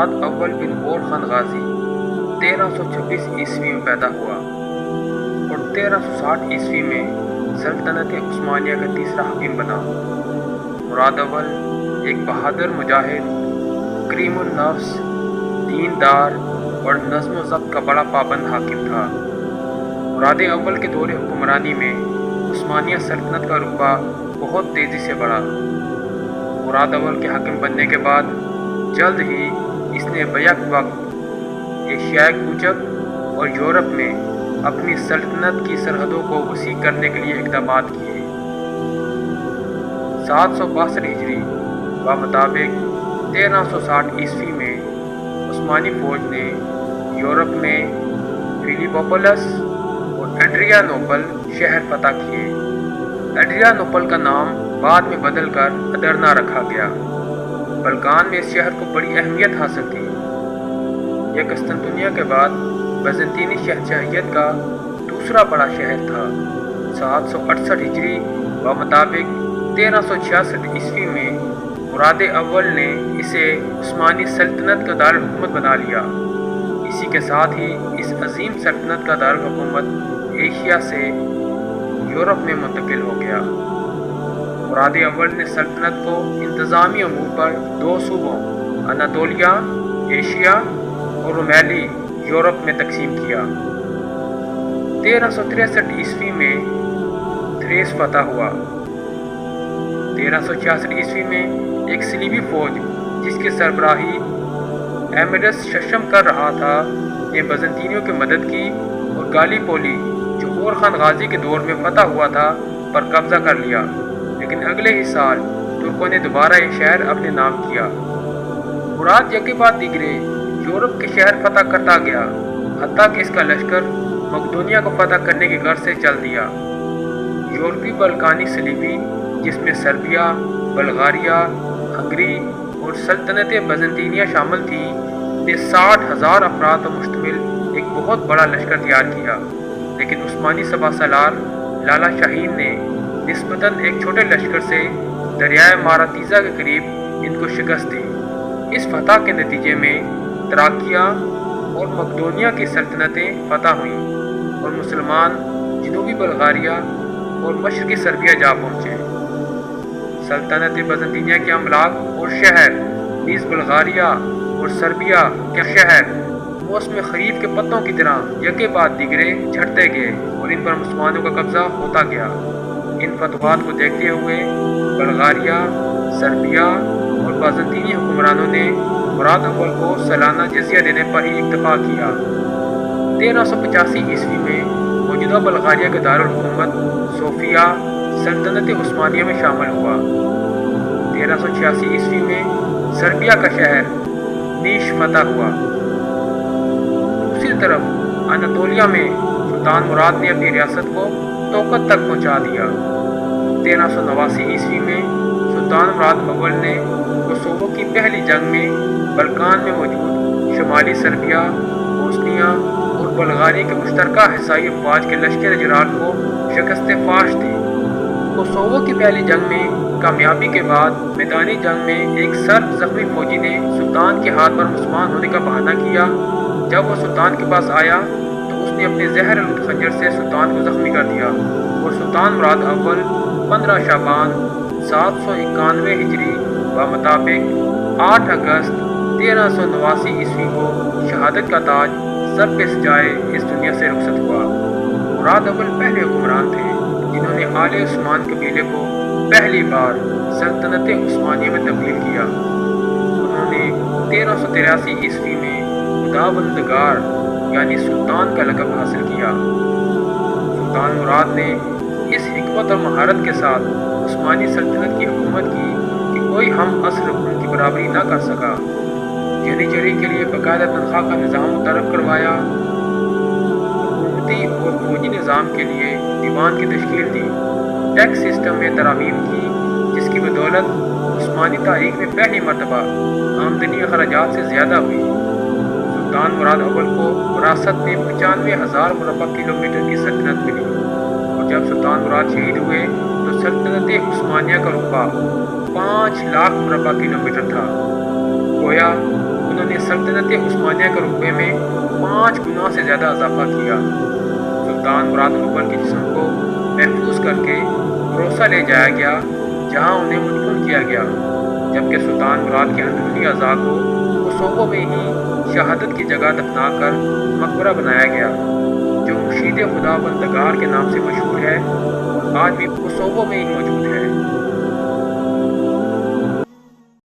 مراد اول بن غور خان غازی 1326 عیسوی میں پیدا ہوا اور 1360 عیسوی میں سلطنت عثمانیہ کا تیسرا حاکم بنا۔ مراد اول ایک بہادر مجاہد، کریم النفس، دیندار اور نظم و ضبط کا بڑا پابند حاکم تھا۔ مراد اول کے دور حکمرانی میں عثمانیہ سلطنت کا رتبہ بہت تیزی سے بڑھا۔ مراد اول کے حاکم بننے کے بعد جلد ہی اس نے بیک وقت ایشیائے کوچک اور یورپ میں اپنی سلطنت کی سرحدوں کو وسیع کرنے کے لیے اقدامات کیے۔ 762 ہجری بمطابق 1360 عیسوی میں عثمانی فوج نے یورپ میں فیلیپوپولس اور ایڈریانوپل شہر فتح کیے۔ ایڈریانوپل کا نام بعد میں بدل کر ادرنا رکھا گیا۔ بلقان میں اس شہر کو بڑی اہمیت حاصل تھی۔ یہ قسطنطنیہ کے بعد بیزنطینی شہنشاہیت کا دوسرا بڑا شہر تھا۔ 768 ہجری بمطابق 1366 عیسوی میں مراد اول نے اسے عثمانی سلطنت کا دارالحکومت بنا لیا۔ اسی کے ساتھ ہی اس عظیم سلطنت کا دارالحکومت ایشیا سے یورپ میں منتقل ہو گیا۔ مراد اول نے سلطنت کو انتظامی امور پر دو صوبوں اناطولیہ ایشیا اور رومیلی یورپ میں تقسیم کیا۔ 1363 عیسوی میں تھریس فتح ہوا۔ 1366 عیسوی میں ایک صلیبی فوج جس کی سربراہی ایمیڈس ششم کر رہا تھا نے بیزنطینیوں کی مدد کی اور گالی پولی جو غور خان غازی کے دور میں فتح ہوا تھا پر قبضہ کر لیا، لیکن اگلے ہی سال ترکوں نے دوبارہ یہ شہر اپنے نام کیا۔ مراد یکے بعد دیگرے یورپ کے شہر فتح کرتا گیا، حتیٰ کہ اس کا لشکر مقدونیہ کو فتح کرنے کی غرض سے چل دیا۔ یورپی بلقانی صلیبی جس میں سربیا، بلغاریہ، ہنگری اور سلطنت بیزنطینیہ شامل تھی نے 60,000 افراد پر مشتمل ایک بہت بڑا لشکر تیار کیا، لیکن عثمانی سپہ سالار لالا شاہین نے نسبتاً ایک چھوٹے لشکر سے دریائے ماراتیزا کے قریب ان کو شکست دی۔ اس فتح کے نتیجے میں تراکیہ اور مقدونیہ کی سلطنتیں فتح ہوئیں اور مسلمان جنوبی بلغاریہ اور مشرقی سربیا جا پہنچے۔ سلطنت بیزنطینیہ کے املاک اور شہر نیز بلغاریہ اور سربیا کے شہر موسم خریف کے پتوں کی طرح یکے بعد دیگرے جھڑتے گئے اور ان پر مسلمانوں کا قبضہ ہوتا گیا۔ ان فتوحات کو دیکھتے ہوئے بلغاریہ، سربیا اور بیزنطینی حکمرانوں نے مراد اول کو سالانہ جزیہ دینے پر ہی اکتفا کیا۔ 1385 عیسوی میں موجودہ بلغاریہ کا دارالحکومت صوفیہ سلطنت عثمانیہ میں شامل ہوا۔ 1386 عیسوی میں سربیا کا شہر نیش فتح ہوا۔ دوسری طرف اناطولیہ میں سلطان مراد نے اپنی ریاست کو توقت تک پہنچا دیا۔ 1389 عیسوی میں سلطان مراد اول نے کوسوو کی پہلی جنگ میں بلقان میں موجود شمالی سربیا، بوسنیا اور بلغاریہ کے مشترکہ حصائی افواج کے لشکر جرال کو شکست فاش دی۔ کوسوو کی پہلی جنگ میں کامیابی کے بعد میدانی جنگ میں ایک سرد زخمی فوجی نے سلطان کے ہاتھ پر مسلمان ہونے کا بہانہ کیا۔ جب وہ سلطان کے پاس آیا تو اس نے اپنے زہر آلود خنجر سے سلطان کو زخمی کر دیا اور سلطان مراد اول 15 شعبان 791 ہجری بمطابق 8 اگست 1389 عیسوی کو شہادت کا تاج سر پہ سجائے اس دنیا سے رخصت ہوا۔ مراد اول پہلے حکمران تھے جنہوں نے آل عثمان قبیلے کو پہلی بار سلطنت عثمانیہ میں تبدیل کیا۔ انہوں نے 1383 عیسوی میں خداوندگار یعنی سلطان کا لقب حاصل کیا۔ سلطان مراد نے اس حکمت اور مہارت کے ساتھ عثمانی سلطنت کی حکومت کی کہ کوئی ہم عصر ان کی برابری نہ کر سکا۔ جنیچری کے لیے باقاعدہ تنخواہ کا نظام متعارف کروایا، حکومتی اور فوجی نظام کے لیے دیوان کی تشکیل دی، ٹیکس سسٹم میں ترامیم کی جس کی بدولت عثمانی تاریخ میں پہلی مرتبہ آمدنی اخراجات سے زیادہ ہوئی۔ سلطان مراد اول کو وراثت میں 95,000 مربع کلومیٹر کی سلطنت ملی اور جب سلطان مراد شہید ہوئے تو سلطنت عثمانیہ کا رقبہ 5 لاکھ مربع کلومیٹر تھا۔ گویا انہوں نے سلطنت عثمانیہ کے رقبے میں 5 گنا سے زیادہ اضافہ کیا۔ سلطان مراد اول کے جسم کو محفوظ کر کے روسا لے جایا گیا، جہاں انہیں مدفون کیا گیا، جبکہ سلطان مراد کے اندرونی اعضاء کو کوسوو میں ہی شہادت کی جگہ دفنا کر مقبرہ بنایا گیا، جو مشید خدا بندگار کے نام سے مشہور ہے اور آج بھی کوسوو میں ہی موجود ہے۔